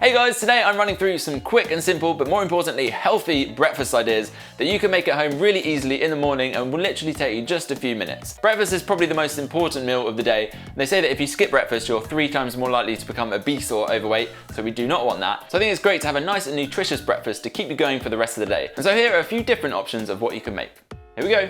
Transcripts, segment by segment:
Hey guys, today I'm running through some quick and simple, but more importantly, healthy breakfast ideas that you can make at home really easily in the morning and will literally take you just a few minutes. Breakfast is probably the most important meal of the day. They say that if you skip breakfast, you're 3 times more likely to become obese or overweight, so we do not want that. So I think it's great to have a nice and nutritious breakfast to keep you going for the rest of the day. And so here are a few different options of what you can make. Here we go.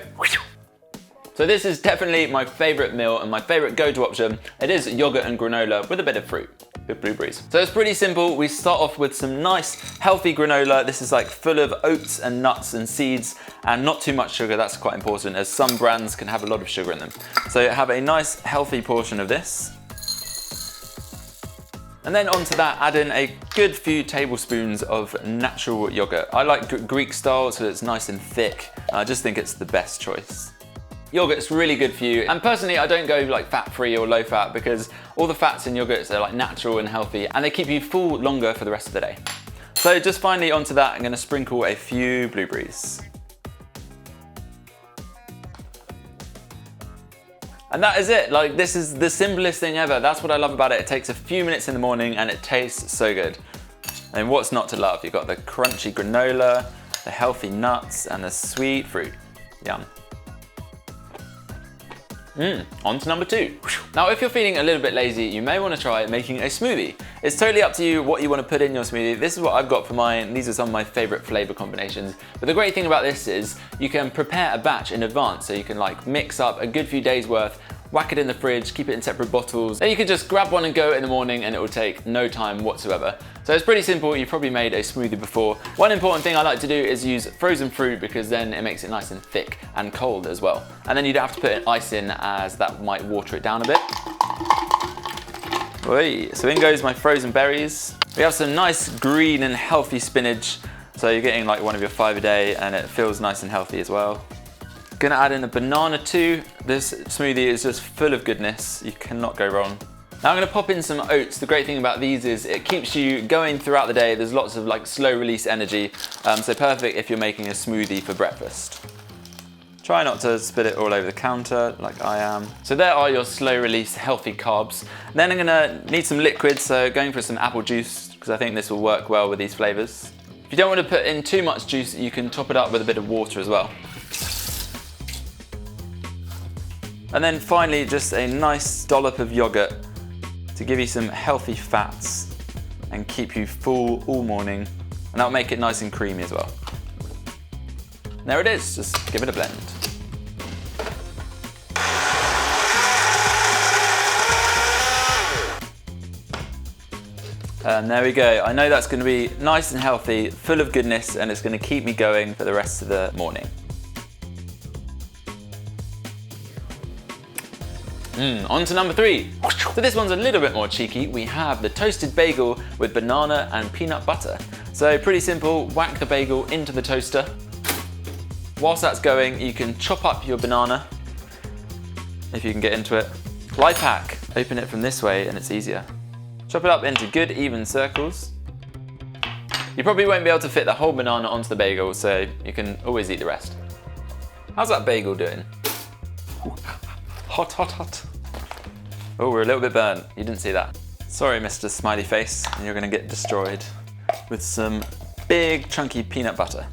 So this is definitely my favorite meal and my favorite go-to option. It is yogurt and granola with a bit of fruit. With blueberries. So it's pretty simple. We start off with some nice healthy granola. This is like full of oats and nuts and seeds and not too much sugar. That's quite important as some brands can have a lot of sugar in them. So have a nice healthy portion of this. And then onto that, add in a good few tablespoons of natural yogurt. I like Greek style, so it's nice and thick. I just think it's the best choice. Yogurt's really good for you, and personally I don't go like fat-free or low-fat because all the fats in yogurts are like natural and healthy and they keep you full longer for the rest of the day. So just finally onto that, I'm going to sprinkle a few blueberries. And that is it. Like, this is the simplest thing ever. That's what I love about it. It takes a few minutes in the morning and it tastes so good. And what's not to love? You've got the crunchy granola, the healthy nuts, and the sweet fruit. Yum. On to number 2. Now, if you're feeling a little bit lazy, you may want to try making a smoothie. It's totally up to you what you want to put in your smoothie. This is what I've got for mine. These are some of my favorite flavor combinations. But the great thing about this is you can prepare a batch in advance. So you can like mix up a good few days worth, whack it in the fridge, keep it in separate bottles. Then you can just grab one and go in the morning and it will take no time whatsoever. So it's pretty simple. You've probably made a smoothie before. One important thing I like to do is use frozen fruit because then it makes it nice and thick and cold as well. And then you don't have to put ice in as that might water it down a bit. Oy. So in goes my frozen berries. We have some nice green and healthy spinach. So you're getting like one of your 5 a day and it feels nice and healthy as well. Gonna add in a banana too. This smoothie is just full of goodness. You cannot go wrong. Now I'm gonna pop in some oats. The great thing about these is it keeps you going throughout the day. There's lots of like slow release energy. So perfect if you're making a smoothie for breakfast. Try not to spit it all over the counter like I am. So there are your slow release healthy carbs. Then I'm gonna need some liquid, so going for some apple juice because I think this will work well with these flavors. If you don't want to put in too much juice, you can top it up with a bit of water as well. And then finally, just a nice dollop of yogurt to give you some healthy fats and keep you full all morning. And that'll make it nice and creamy as well. And there it is, just give it a blend. And there we go. I know that's gonna be nice and healthy, full of goodness, and it's gonna keep me going for the rest of the morning. On to number 3. So this one's a little bit more cheeky. We have the toasted bagel with banana and peanut butter. So pretty simple, whack the bagel into the toaster. Whilst that's going, you can chop up your banana, if you can get into it. Life hack, open it from this way and it's easier. Chop it up into good even circles. You probably won't be able to fit the whole banana onto the bagel, so you can always eat the rest. How's that bagel doing? Hot, hot, hot. Oh, we're a little bit burnt. You didn't see that. Sorry, Mr. Smiley Face, and you're gonna get destroyed with some big chunky peanut butter.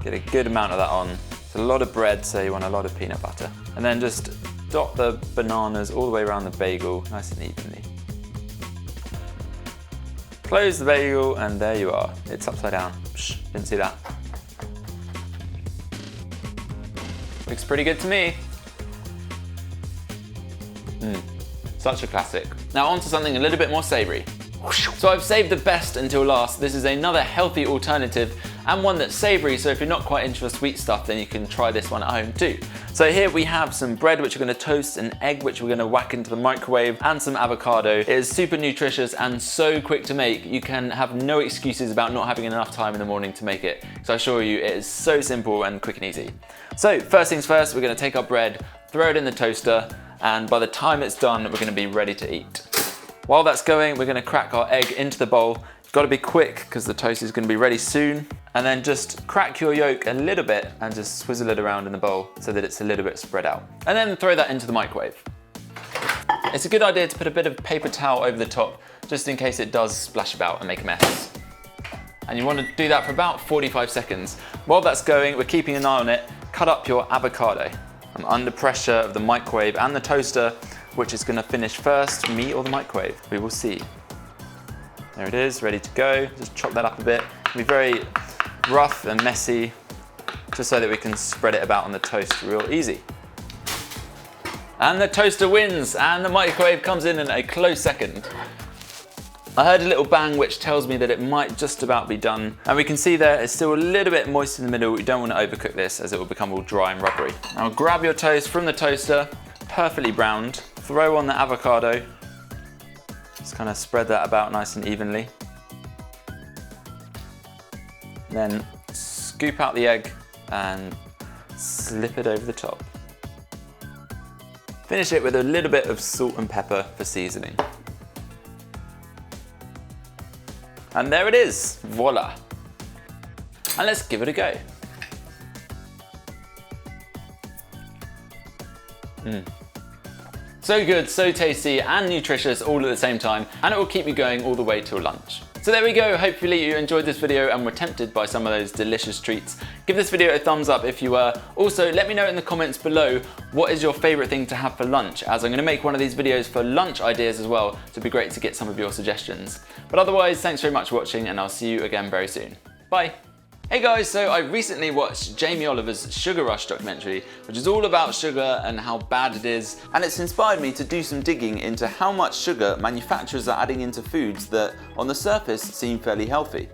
Get a good amount of that on. It's a lot of bread, so you want a lot of peanut butter. And then just dot the bananas all the way around the bagel, nice and evenly. Close the bagel, and there you are. It's upside down. Psh, didn't see that. Looks pretty good to me. Such a classic. Now on to something a little bit more savory. So I've saved the best until last. This is another healthy alternative and one that's savory, so if you're not quite into the sweet stuff, then you can try this one at home too. So here we have some bread which we're gonna toast, an egg which we're gonna whack into the microwave, and some avocado. It is super nutritious and so quick to make. You can have no excuses about not having enough time in the morning to make it. So I assure you, it is so simple and quick and easy. So first things first, we're gonna take our bread, throw it in the toaster, and by the time it's done, we're gonna be ready to eat. While that's going, we're gonna crack our egg into the bowl. You've gotta be quick because the toast is gonna be ready soon. And then just crack your yolk a little bit and just swizzle it around in the bowl so that it's a little bit spread out. And then throw that into the microwave. It's a good idea to put a bit of paper towel over the top just in case it does splash about and make a mess. And you want to do that for about 45 seconds. While that's going, we're keeping an eye on it, cut up your avocado. I'm under pressure of the microwave and the toaster, which is going to finish first, me or the microwave. We will see. There it is, ready to go. Just chop that up a bit. It'll be very rough and messy, just so that we can spread it about on the toast real easy. And the toaster wins, and the microwave comes in a close second. I heard a little bang which tells me that it might just about be done. And we can see there it's still a little bit moist in the middle. We don't want to overcook this as it will become all dry and rubbery. Now grab your toast from the toaster, perfectly browned. Throw on the avocado. Just kind of spread that about nice and evenly. Then scoop out the egg and slip it over the top. Finish it with a little bit of salt and pepper for seasoning. And there it is, voila. And let's give it a go. So good, so tasty and nutritious all at the same time, and it will keep you going all the way till lunch. So there we go, hopefully you enjoyed this video and were tempted by some of those delicious treats. Give this video a thumbs up if you were. Also, let me know in the comments below what is your favourite thing to have for lunch, as I'm going to make one of these videos for lunch ideas as well, so it'd be great to get some of your suggestions. But otherwise, thanks very much for watching and I'll see you again very soon. Bye! Hey guys, so I recently watched Jamie Oliver's Sugar Rush documentary, which is all about sugar and how bad it is, and it's inspired me to do some digging into how much sugar manufacturers are adding into foods that on the surface seem fairly healthy.